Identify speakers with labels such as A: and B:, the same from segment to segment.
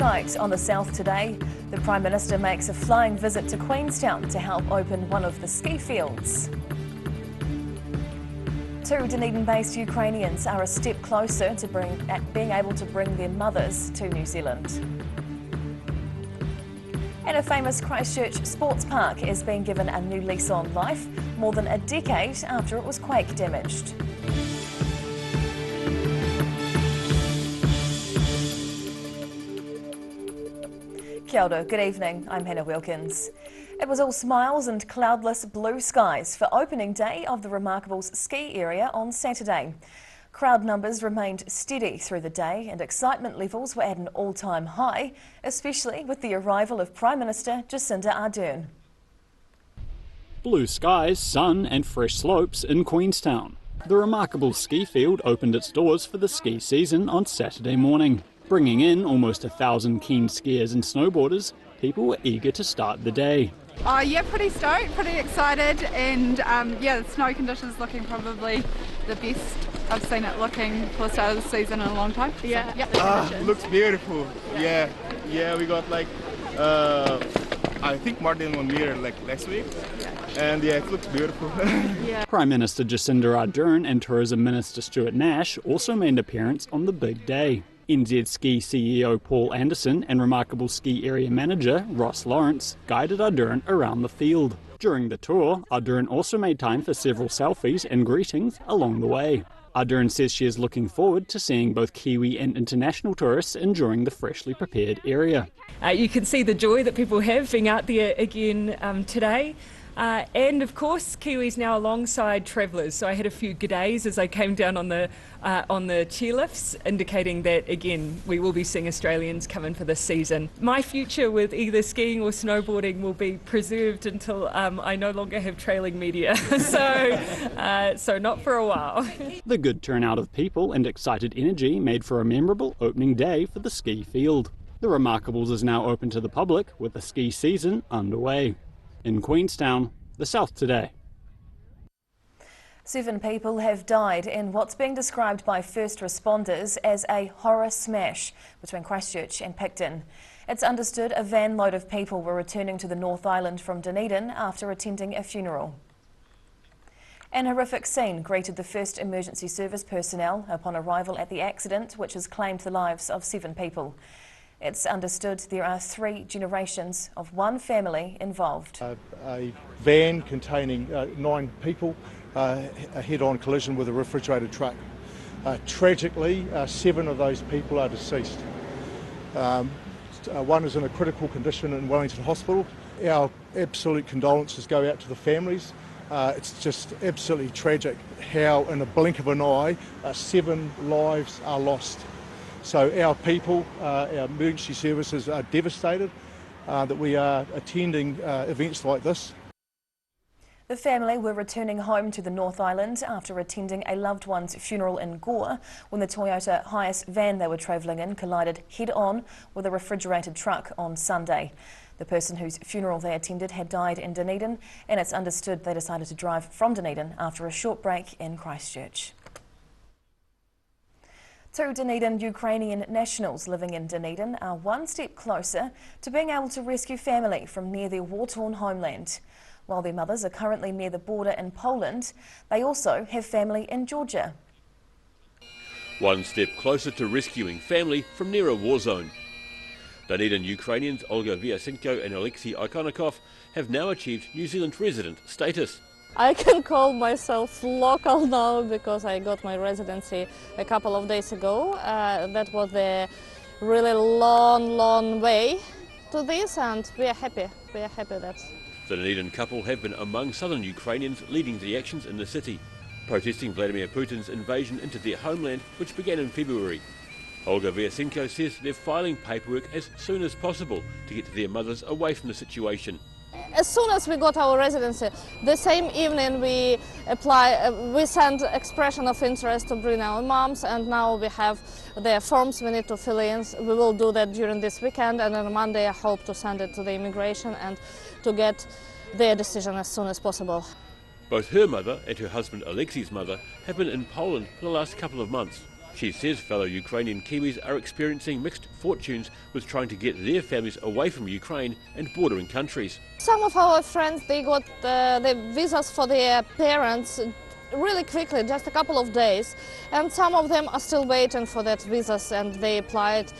A: sight on the south today. The Prime Minister makes a flying visit to Queenstown to help open one of the ski fields. Two Dunedin-based Ukrainians are a step closer to being able to bring their mothers to New Zealand. And a famous Christchurch sports park is being given a new lease on life more than a decade after it was quake damaged. Kia ora, good evening, I'm Hannah Wilkins. It was all smiles and cloudless blue skies for opening day of the Remarkables ski area on Saturday. Crowd numbers remained steady through the day and excitement levels were at an all-time high, especially with the arrival of Prime Minister Jacinda Ardern.
B: Blue skies, sun and fresh slopes in Queenstown. The Remarkables ski field opened its doors for the ski season on Saturday morning. Bringing in almost 1,000 keen skiers and snowboarders, people were eager to start the day.
C: Yeah, pretty stoked, pretty excited, and yeah, the snow conditions looking probably the best I've seen it looking for the start of the season in a long time.
D: Yeah,
C: so, yeah.
D: Looks beautiful. Yeah, we got like I think more than 1 meter like last week, and yeah, it looks beautiful.
C: Yeah.
B: Prime Minister Jacinda Ardern and Tourism Minister Stuart Nash also made an appearance on the big day. NZ Ski CEO Paul Anderson and Remarkables Ski Area Manager Ross Lawrence guided Ardern around the field. During the tour, Ardern also made time for several selfies and greetings along the way. Ardern says she is looking forward to seeing both Kiwi and international tourists enjoying the freshly prepared area.
E: You can see the joy that people have being out there again today. And of course, Kiwis now alongside travellers. So I had a few g'days as I came down on the chairlifts, indicating that again we will be seeing Australians come in for this season. My future with either skiing or snowboarding will be preserved until I no longer have trailing media. so not for a while.
B: The good turnout of people and excited energy made for a memorable opening day for the ski field. The Remarkables is now open to the public with the ski season underway. In Queenstown, the South today.
A: 7 people have died in what's being described by first responders as a horror smash between Christchurch and Picton. It's understood a van load of people were returning to the North Island from Dunedin after attending a funeral. An horrific scene greeted the first emergency service personnel upon arrival at the accident, which has claimed the lives of 7 people. It's understood there are 3 generations of one family involved.
F: A van containing 9 people, a head-on collision with a refrigerated truck. Tragically, 7 of those people are deceased. One is in a critical condition in Wellington Hospital. Our absolute condolences go out to the families. It's just absolutely tragic how in a blink of an eye 7 lives are lost. So our people, our emergency services are devastated that we are attending events like this.
A: The family were returning home to the North Island after attending a loved one's funeral in Gore when the Toyota Hiace van they were travelling in collided head-on with a refrigerated truck on Sunday. The person whose funeral they attended had died in Dunedin, and it's understood they decided to drive from Dunedin after a short break in Christchurch. 2 Dunedin Ukrainian nationals living in Dunedin are one step closer to being able to rescue family from near their war-torn homeland. While their mothers are currently near the border in Poland, they also have family in Georgia.
G: One step closer to rescuing family from near a war zone. Dunedin Ukrainians Olga Vyasenko and Alexei Ikonikov have now achieved New Zealand resident status.
H: I can call myself local now because I got my residency a couple of days ago. That was a really long way to this, and we are happy. We are happy that.
G: The Dunedin couple have been among southern Ukrainians leading the actions in the city, protesting Vladimir Putin's invasion into their homeland, which began in February. Olga Vyasenko says they're filing paperwork as soon as possible to get their mothers away from the situation.
H: As soon as we got our residency, the same evening we sent expression of interest to bring our moms, and now we have the forms we need to fill in. We will do that during this weekend, and on Monday I hope to send it to the immigration and to get their decision as soon as possible.
G: Both her mother and her husband Alexei's mother have been in Poland for the last couple of months. She says fellow Ukrainian Kiwis are experiencing mixed fortunes with trying to get their families away from Ukraine and bordering countries.
H: Some of our friends, they got the visas for their parents really quickly, just a couple of days, and some of them are still waiting for that visas, and they applied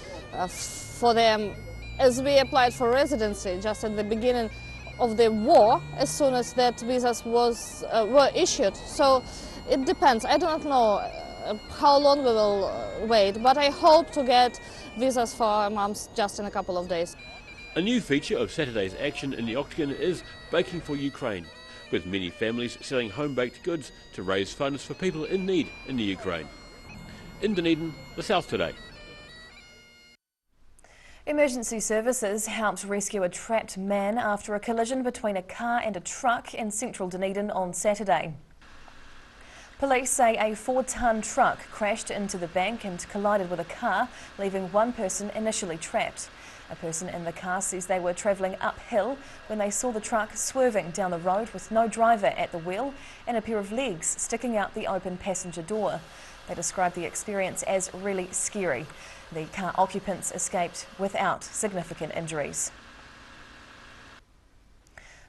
H: for them as we applied for residency just at the beginning of the war, as soon as that visas were issued. So it depends. I do not know how long we will wait, but I hope to get visas for our mums just in a couple of days.
G: A new feature of Saturday's action in the Octagon is Baking for Ukraine, with many families selling home-baked goods to raise funds for people in need in the Ukraine. In Dunedin, the South Today.
A: Emergency services helped rescue a trapped man after a collision between a car and a truck in central Dunedin on Saturday. Police say a 4-ton truck crashed into the bank and collided with a car, leaving one person initially trapped. A person in the car says they were travelling uphill when they saw the truck swerving down the road with no driver at the wheel and a pair of legs sticking out the open passenger door. They described the experience as really scary. The car occupants escaped without significant injuries.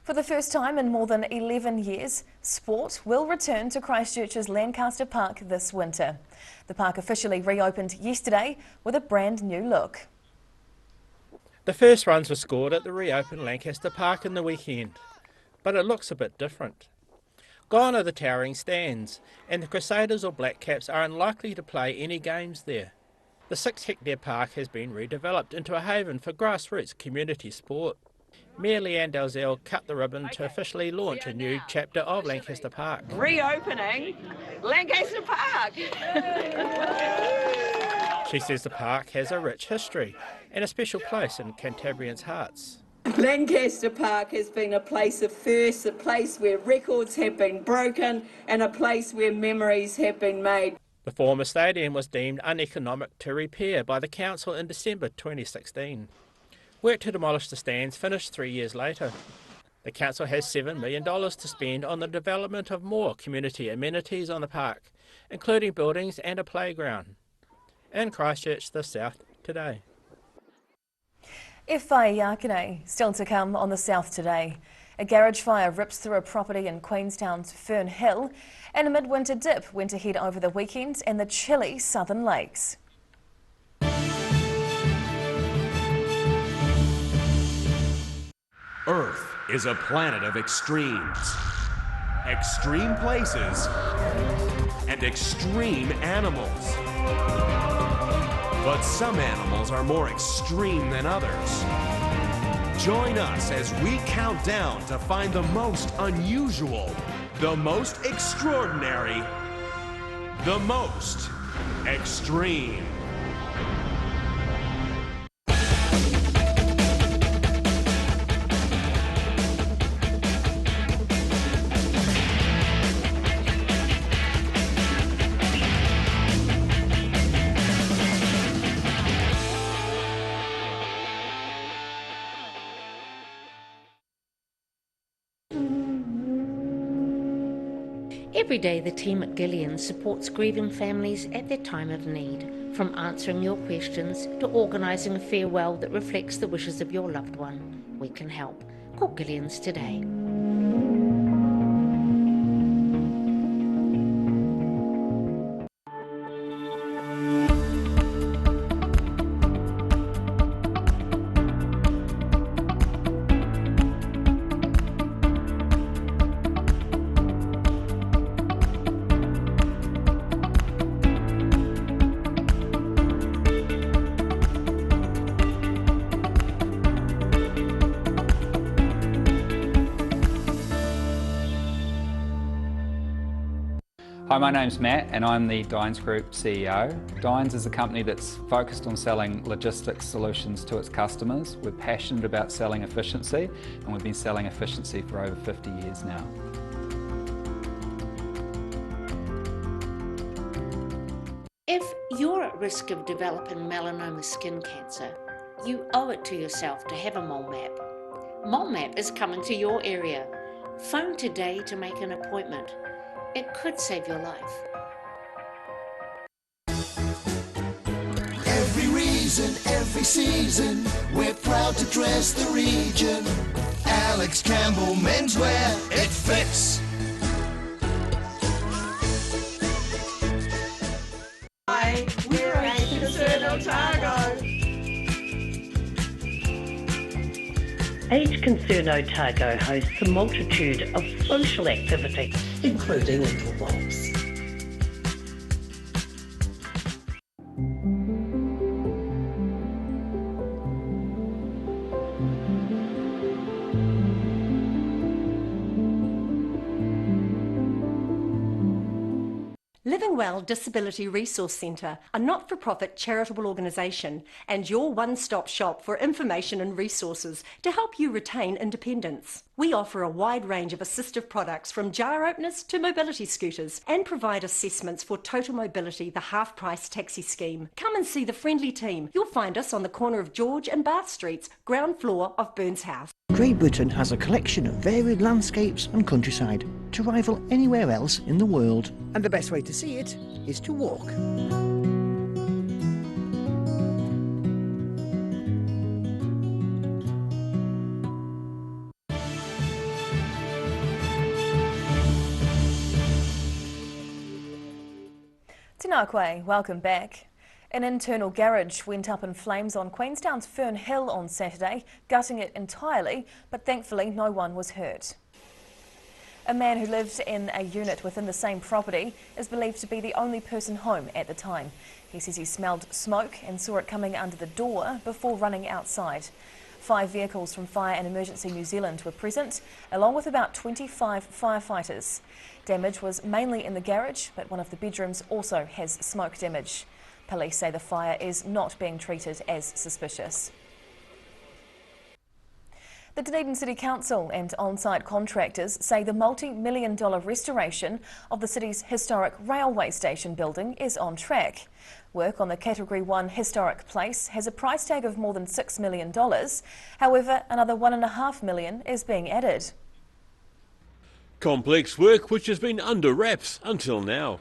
A: For the first time in more than 11 years, sport will return to Christchurch's Lancaster Park this winter. The park officially reopened yesterday with a brand new look.
I: The first runs were scored at the reopened Lancaster Park in the weekend, but it looks a bit different. Gone are the towering stands, and the Crusaders or Black Caps are unlikely to play any games there. The 6-hectare park has been redeveloped into a haven for grassroots community sport. Mayor Leanne Dalzell cut the ribbon to officially launch a new chapter of Lancaster Park.
J: Reopening Lancaster Park!
I: She says the park has a rich history and a special place in Cantabrians' hearts.
J: Lancaster Park has been a place of firsts, a place where records have been broken and a place where memories have been made.
I: The former stadium was deemed uneconomic to repair by the council in December 2016. Work to demolish the stands finished 3 years later. The council has $7 million to spend on the development of more community amenities on the park, including buildings and a playground. In Christchurch, the South Today.
A: Whai Yakane, still to come on the South Today. A garage fire rips through a property in Queenstown's Fern Hill, and a midwinter dip went ahead over the weekend in the chilly southern lakes.
K: Earth is a planet of extremes. Extreme places and extreme animals. But some animals are more extreme than others. Join us as we count down to find the most unusual, the most extraordinary, the most extreme.
L: Every day the team at Gillian supports grieving families at their time of need, from answering your questions to organising a farewell that reflects the wishes of your loved one. We can help. Call Gillian's today.
M: Hi, my name's Matt and I'm the Dines Group CEO. Dines is a company that's focused on selling logistics solutions to its customers. We're passionate about selling efficiency and we've been selling efficiency for over 50 years now.
L: If you're at risk of developing melanoma skin cancer, you owe it to yourself to have a mole map. Mole map is coming to your area. Phone today to make an appointment. It could save your life.
N: season, every season, we're proud to dress the region. Alex Campbell Menswear, it fits.
J: We're Age Concern Otago.
O: Age Concern Otago hosts a multitude of social activities, including interwalks.
P: Living Well Disability Resource Centre, a not-for-profit charitable organisation and your one-stop shop for information and resources to help you retain independence. We offer a wide range of assistive products from jar openers to mobility scooters and provide assessments for Total Mobility, the half-price taxi scheme. Come and see the friendly team. You'll find us on the corner of George and Bath Streets, ground floor of Burns House.
Q: Great Britain has a collection of varied landscapes and countryside to rival anywhere else in the world.
R: And the best way to see it is to walk.
A: Tēnā koe, welcome back. An internal garage went up in flames on Queenstown's Fern Hill on Saturday, gutting it entirely, but thankfully no one was hurt. A man who lived in a unit within the same property is believed to be the only person home at the time. He says he smelled smoke and saw it coming under the door before running outside. 5 vehicles from Fire and Emergency New Zealand were present, along with about 25 firefighters. Damage was mainly in the garage, but one of the bedrooms also has smoke damage. Police say the fire is not being treated as suspicious. The Dunedin City Council and on-site contractors say the multi-million-dollar restoration of the city's historic railway station building is on track. Work on the Category 1 historic place has a price tag of more than $6 million. However, another $1.5 million is being added.
G: Complex work which has been under wraps until now.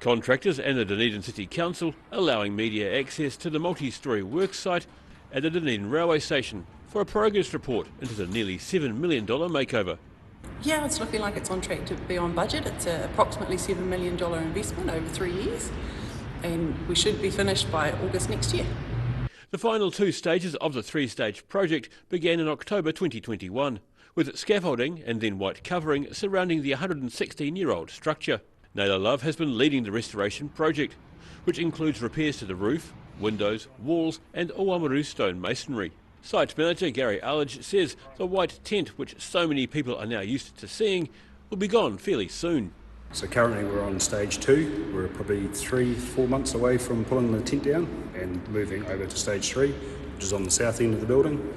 G: Contractors and the Dunedin City Council allowing media access to the multi-storey work site at the Dunedin railway station for a progress report into the nearly $7 million makeover.
S: Yeah, it's looking like it's on track to be on budget. It's approximately $7 million investment over 3 years, and we should be finished by August next year.
G: The final 2 stages of the 3-stage project began in October 2021, with scaffolding and then white covering surrounding the 116-year-old structure. Naylor Love has been leading the restoration project, which includes repairs to the roof, windows, walls and Oamaru stone masonry. Site manager Gary Allage says the white tent, which so many people are now used to seeing, will be gone fairly soon.
T: So currently we're on stage 2. We're probably 3-4 months away from pulling the tent down and moving over to stage 3, which is on the south end of the building.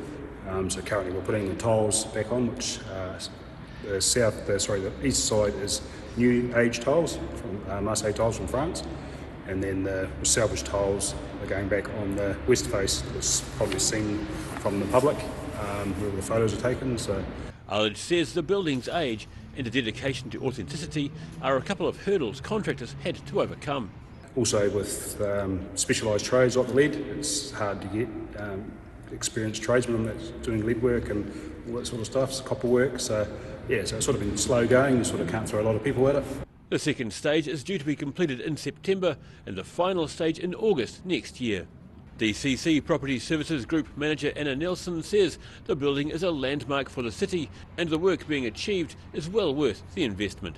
T: So currently we're putting the tiles back on, which the east side is new age tiles from Marseille tiles from France, and then the salvage tiles are going back on the west face. It's probably seen from the public where the photos are taken. So
G: Allage says the building's age and a dedication to authenticity are a couple of hurdles contractors had to overcome.
T: Also with specialised trades like the lead, it's hard to get experienced tradesmen that's doing lead work and all that sort of stuff, copper work. So yeah, so it's sort of been slow going. You sort of can't throw a lot of people at it.
G: The second stage is due to be completed in September and the final stage in August next year. DCC Property Services Group Manager Anna Nelson says the building is a landmark for the city and the work being achieved is well worth the investment.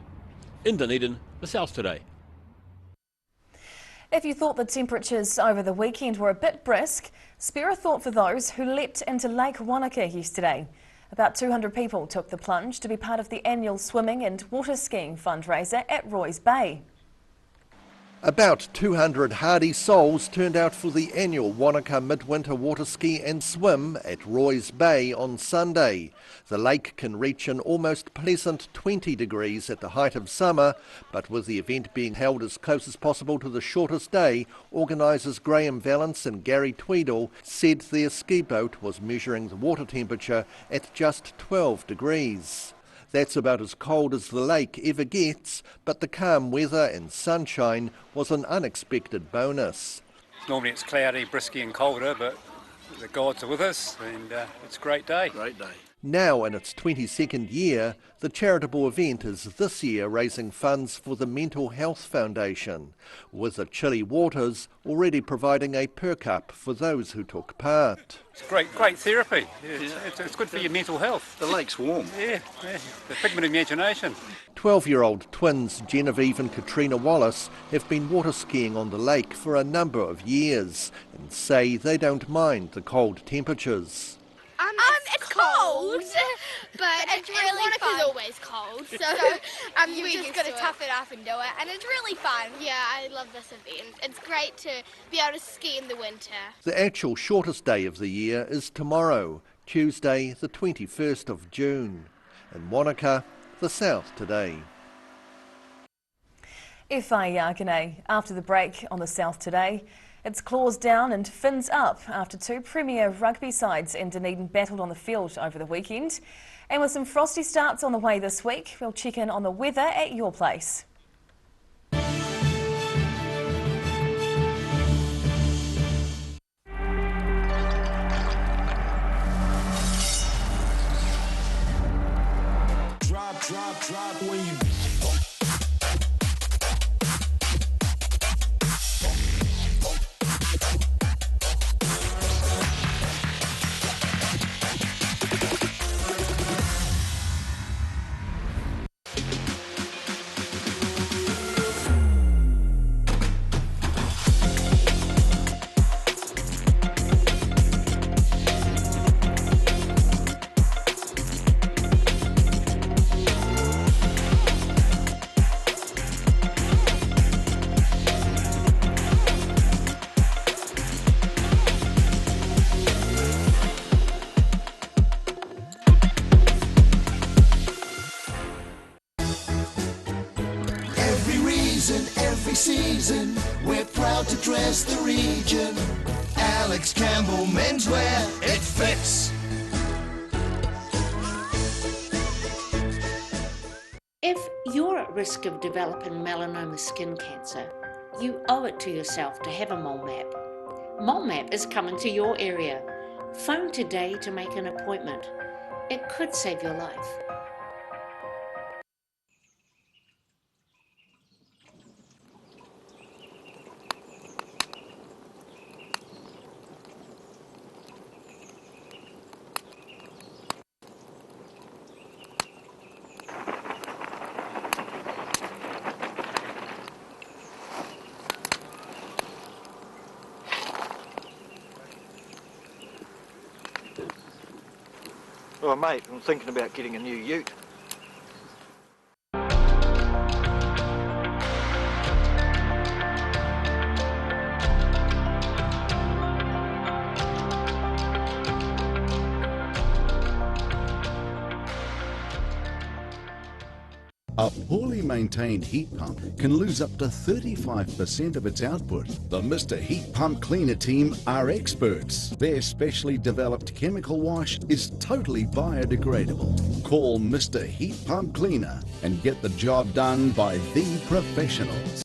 G: In Dunedin, the South Today.
A: If you thought the temperatures over the weekend were a bit brisk, spare a thought for those who leapt into Lake Wanaka yesterday. About 200 people took the plunge to be part of the annual swimming and water skiing fundraiser at Roy's Bay.
U: About 200 hardy souls turned out for the annual Wanaka Midwinter Waterski and Swim at Roy's Bay on Sunday. The lake can reach an almost pleasant 20 degrees at the height of summer, but with the event being held as close as possible to the shortest day, organisers Graham Valance and Gary Tweedle said their ski boat was measuring the water temperature at just 12 degrees. That's about as cold as the lake ever gets, but the calm weather and sunshine was an unexpected bonus.
D: Normally it's cloudy, brisky and colder, but the gods are with us and it's a great day.
U: Great day. Now in its 22nd year, the charitable event is this year raising funds for the Mental Health Foundation, with the chilly waters already providing a perk-up for those who took part.
D: It's great therapy. It's good for your mental health.
V: The lake's warm.
D: Yeah, the figment of imagination.
U: 12-year-old twins Genevieve and Katrina Wallace have been water skiing on the lake for a number of years and say they don't mind the cold temperatures.
W: It's cold, but it's really fun. Monica's always cold, so we just got to tough it up and do it, and it's really fun. Yeah, I love this event. It's great to be able to ski in the winter.
U: The actual shortest day of the year is tomorrow, Tuesday the 21st of June. In Wanaka, the South Today.
A: Whaiakene. After the break on the South Today, it's claws down and fins up after two premier rugby sides in Dunedin battled on the field over the weekend. And with some frosty starts on the way this week, we'll check in on the weather at your place.
K: Drop when you...
N: Every season, we're proud to dress the region. Alex Campbell menswear, it fits.
L: If you're at risk of developing melanoma skin cancer, you owe it to yourself to have a mole map. Mole map is coming to your area. Phone today to make an appointment. It could save your life.
Q: Well, mate, I'm thinking about getting a new ute.
X: A poorly maintained heat pump can lose up to 35% of its output. The Mr. Heat Pump Cleaner team are experts. Their specially developed chemical wash is totally biodegradable. Call Mr. Heat Pump Cleaner and get the job done by the professionals.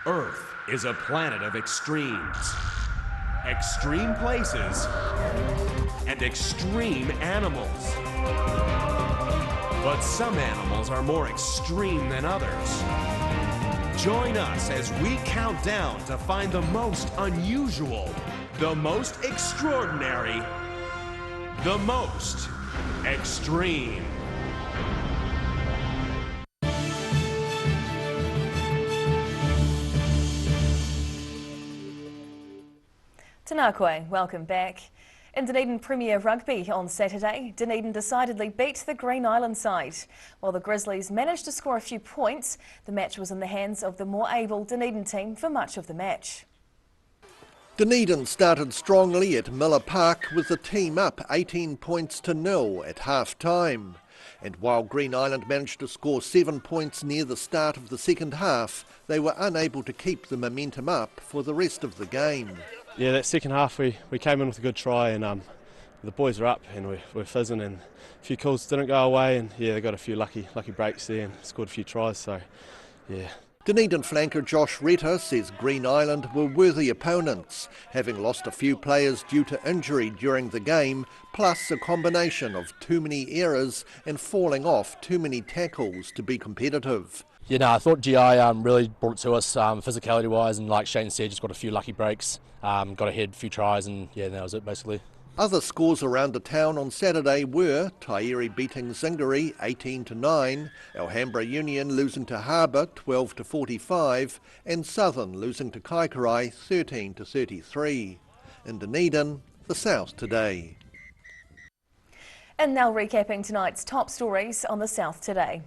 K: Earth is a planet of extremes, extreme places, and extreme animals. But some animals are more extreme than others. Join us as we count down to find the most unusual, the most extraordinary, the most extreme.
A: Tēnā koe, welcome back. In Dunedin Premier Rugby on Saturday, Dunedin decidedly beat the Green Island side. While the Grizzlies managed to score a few points, the match was in the hands of the more able Dunedin team for much of the match.
U: Dunedin started strongly at Miller Park with the team up 18 points to 0 at half-time. And while Green Island managed to score 7 points near the start of the second half, they were unable to keep the momentum up for the rest of the game.
B: Yeah, that second half we came in with a good try, and the boys are up and we're fizzing, and a few calls didn't go away, and yeah, they got a few lucky breaks there and scored a few tries, so yeah.
U: Dunedin flanker Josh Retter says Green Island were worthy opponents, having lost a few players due to injury during the game, plus a combination of too many errors and falling off too many tackles to be competitive.
C: Yeah, no, I thought GI really brought it to us physicality wise, and like Shane said, just got a few lucky breaks, got ahead, a few tries, and yeah, that was it basically.
U: Other scores around the town on Saturday were Tairi beating Zingari 18-9, Alhambra Union losing to Harbour 12-45, and Southern losing to Kaikorai 13-33. In Dunedin, the South Today.
A: And now recapping tonight's top stories on the South Today.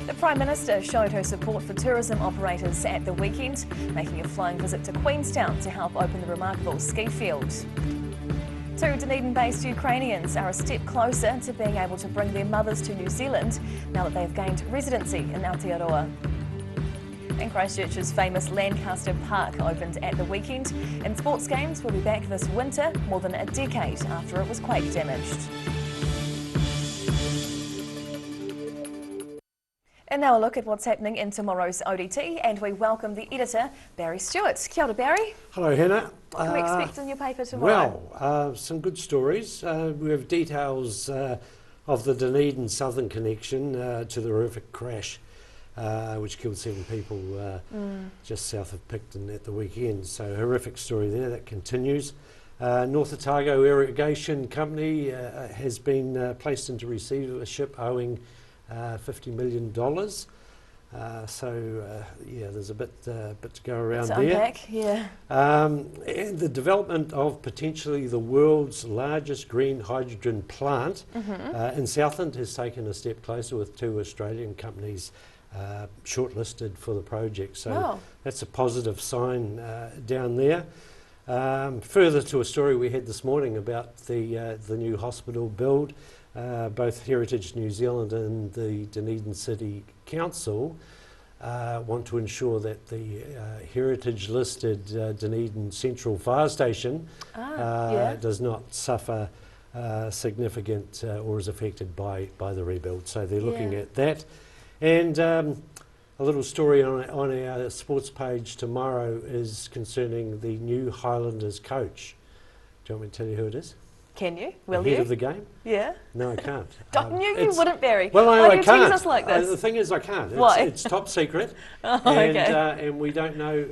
A: The Prime Minister showed her support for tourism operators at the weekend, making a flying visit to Queenstown to help open the remarkable ski field. Two Dunedin-based Ukrainians are a step closer to being able to bring their mothers to New Zealand now that they've gained residency in Aotearoa. And Christchurch's famous Lancaster Park opened at the weekend, and sports games will be back this winter, more than a decade after it was quake damaged. And now a look at what's happening in tomorrow's ODT, and we welcome the editor, Barry Stewart. Kia ora, Barry.
E: Hello, Hannah.
A: What can we expect in your paper tomorrow?
E: Well, some good stories. We have details of the Dunedin Southern connection to the horrific crash which killed 7 people just south of Picton at the weekend. So horrific story there, that continues. North Otago Irrigation Company has been placed into receivership owing $50 million. Yeah, there's a bit to go around there.
A: Unpack, yeah.
E: And the development of potentially the world's largest green hydrogen plant in Southland has taken a step closer, with 2 Australian companies shortlisted for the project. So that's a positive sign down there. Further to a story we had this morning about the new hospital build. Both Heritage New Zealand and the Dunedin City Council want to ensure that the heritage-listed Dunedin Central Fire Station does not suffer significant or is affected by the rebuild. So they're looking at that. And a little story on our sports page tomorrow is concerning the new Highlanders coach. Do you want me to tell you who it is?
A: Can you? Will
E: Ahead
A: you?
E: of the game?
A: Yeah.
E: No, I can't.
A: Knew you wouldn't, Barry.
E: Well, no,
A: Why
E: I
A: do you
E: can't.
A: tease us like this?
E: The thing is, I can't.
A: Why?
E: It's top secret, and we don't know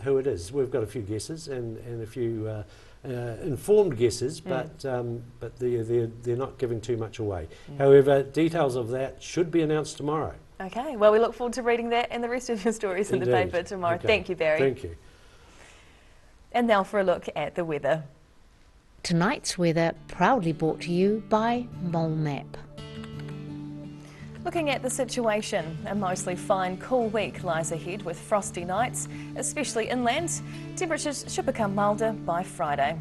E: who it is. We've got a few guesses and a few informed guesses, but they're not giving too much away. However, details of that should be announced tomorrow.
A: Okay. Well, we look forward to reading that and the rest of your stories in the paper tomorrow.
E: Okay.
A: Thank you, Barry.
E: Thank you.
A: And now for a look at the weather.
L: Tonight's weather proudly brought to you by Mole Map.
A: Looking at the situation, a mostly fine, cool week lies ahead with frosty nights, especially inland. Temperatures should become milder by Friday.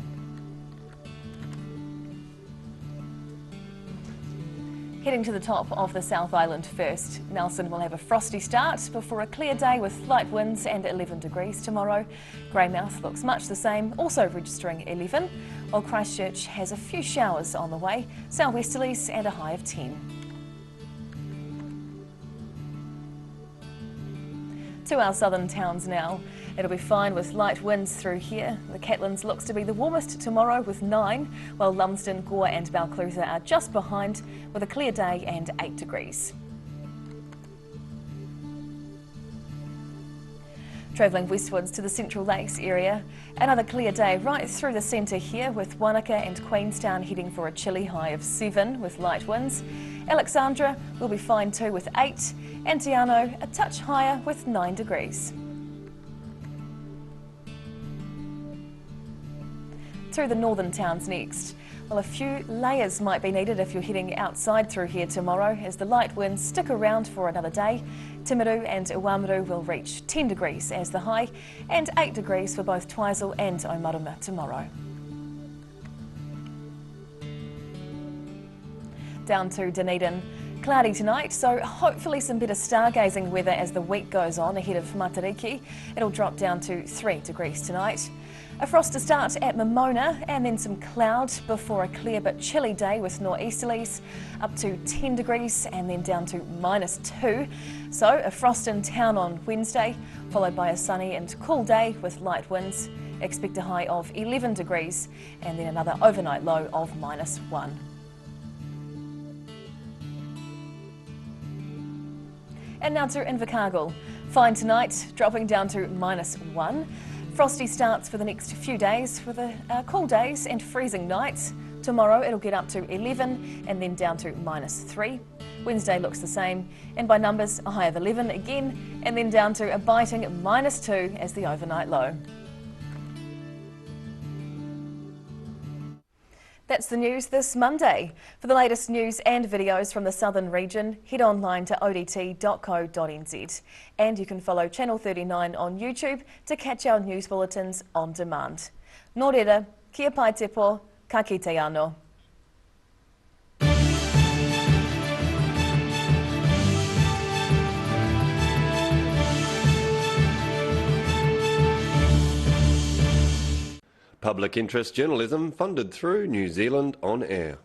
A: Heading to the top of the South Island first. Nelson will have a frosty start before a clear day with light winds and 11 degrees tomorrow. Greymouth looks much the same, also registering 11, while Christchurch has a few showers on the way, southwesterlies and a high of 10. To our southern towns now. It'll be fine with light winds through here. The Catlins looks to be the warmest tomorrow with 9, while Lumsden, Gore and Balclutha are just behind with a clear day and 8 degrees. Travelling westwards to the Central Lakes area, another clear day right through the centre here, with Wanaka and Queenstown heading for a chilly high of 7 with light winds. Alexandra will be fine too with 8, and Te Anau a touch higher with 9 degrees. Through the northern towns next. Well, a few layers might be needed if you're heading outside through here tomorrow, as the light winds stick around for another day. Timaru and Iwamaru will reach 10 degrees as the high, and 8 degrees for both Twizel and Omarama tomorrow. Down to Dunedin. Cloudy tonight, so hopefully some better stargazing weather as the week goes on ahead of Matariki. It'll drop down to 3 degrees tonight. A frost to start at Momona and then some cloud before a clear but chilly day with nor'easterlies up to 10 degrees and then down to -2. So a frost in town on Wednesday, followed by a sunny and cool day with light winds. Expect a high of 11 degrees and then another overnight low of -1. And now to Invercargill. Fine tonight, dropping down to -1. Frosty starts for the next few days with cool days and freezing nights. Tomorrow it'll get up to 11 and then down to -3. Wednesday looks the same, and by numbers a high of 11 again and then down to a biting -2 as the overnight low. That's the news this Monday. For the latest news and videos from the southern region, head online to odt.co.nz. And you can follow Channel 39 on YouTube to catch our news bulletins on demand. Nō reira, kia pai te po, ka kite anō.
F: Public interest journalism funded through New Zealand On Air.